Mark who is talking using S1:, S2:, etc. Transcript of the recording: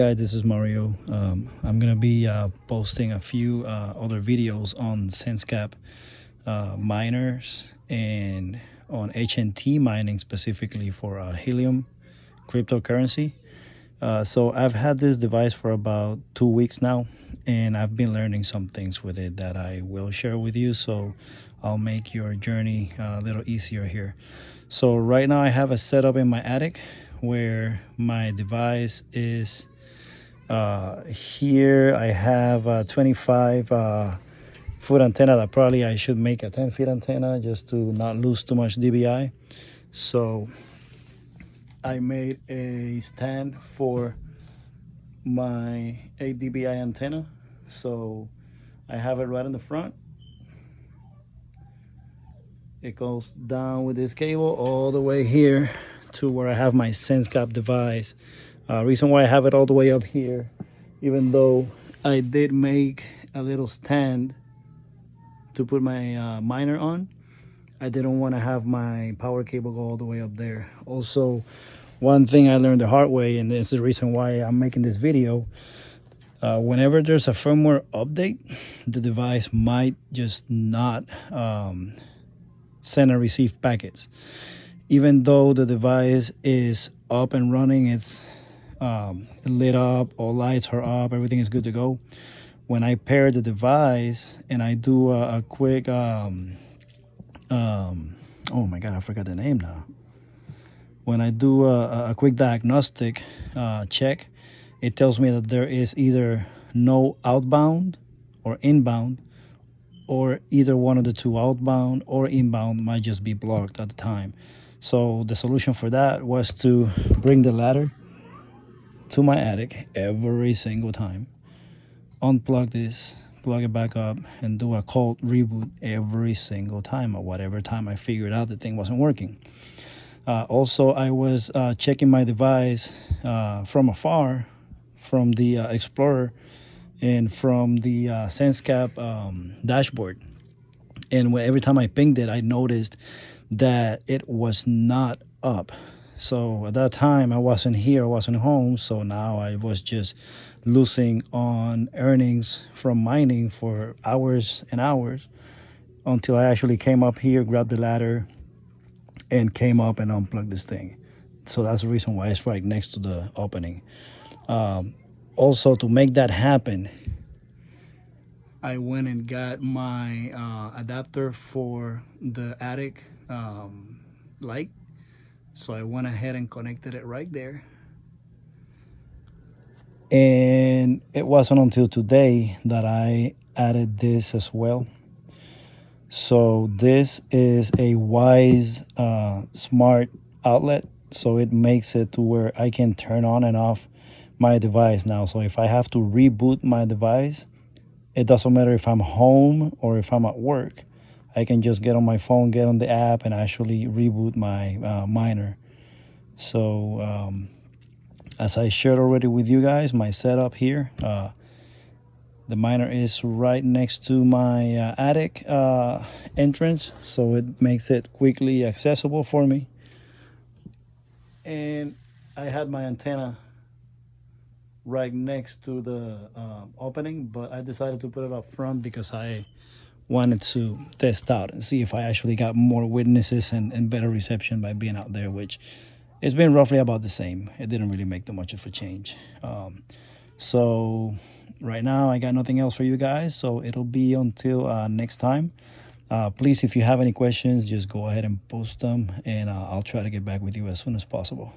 S1: guys, this is Mario. I'm gonna be posting a few other videos on Sensecap miners and on HNT mining specifically for helium cryptocurrency. So I've had this device for about 2 weeks now, and I've been learning some things with it that I will share with you, so I'll make your journey a little easier here. So right now I have a setup in my attic where my device is. Here I have a 25 foot antenna that probably I should make a 10-foot antenna just to not lose too much dBi. So I made a stand for my 8 dBi antenna. So I have it right in the front. It goes down with this cable all the way here to where I have my Sensecap device. Reason why I have it all the way up here, even though I did make a little stand to put my miner on, I didn't want to have my power cable go all the way up there. Also, one thing I learned the hard way, and this is the reason why I'm making this video, whenever there's a firmware update, the device might just not send and receive packets. Even though the device is up and running, it's lit up, all lights are up, everything is good to go. When I pair the device and I do a quick oh my god, I forgot the name now. When I do a quick diagnostic check, it tells me that there is either no outbound or inbound, or either one of the two, outbound or inbound, might just be blocked at the time. So the solution for that was to bring the ladder to my attic every single time, unplug this, plug it back up, and do a cold reboot every single time, or whatever time I figured out the thing wasn't working. Also, I was checking my device from afar, from the Explorer and from the Sensecap dashboard. And every time I pinged it, I noticed that it was not up. So at that time I wasn't here, I wasn't home, so now I was just losing on earnings from mining for hours and hours, until I actually came up here, grabbed the ladder, and came up and unplugged this thing. So that's the reason why it's right next to the opening. Also, to make that happen, I went and got my adapter for the attic light. So I went ahead and connected it right there. And it wasn't until today that I added this as well. So this is a Wise smart outlet. So it makes it to where I can turn on and off my device now. So if I have to reboot my device, it doesn't matter if I'm home or if I'm at work. I can just get on my phone, get on the app, and actually reboot my miner. So as I shared already with you guys, my setup here, the miner is right next to my attic entrance, so it makes it quickly accessible for me. And I had my antenna right next to the opening, but I decided to put it up front because I wanted to test out and see if I actually got more witnesses and better reception by being out there, which it's been roughly about the same. It didn't really make too much of a change. So right now I got nothing else for you guys, so it'll be until next time. Please, if you have any questions, just go ahead and post them, and I'll try to get back with you as soon as possible.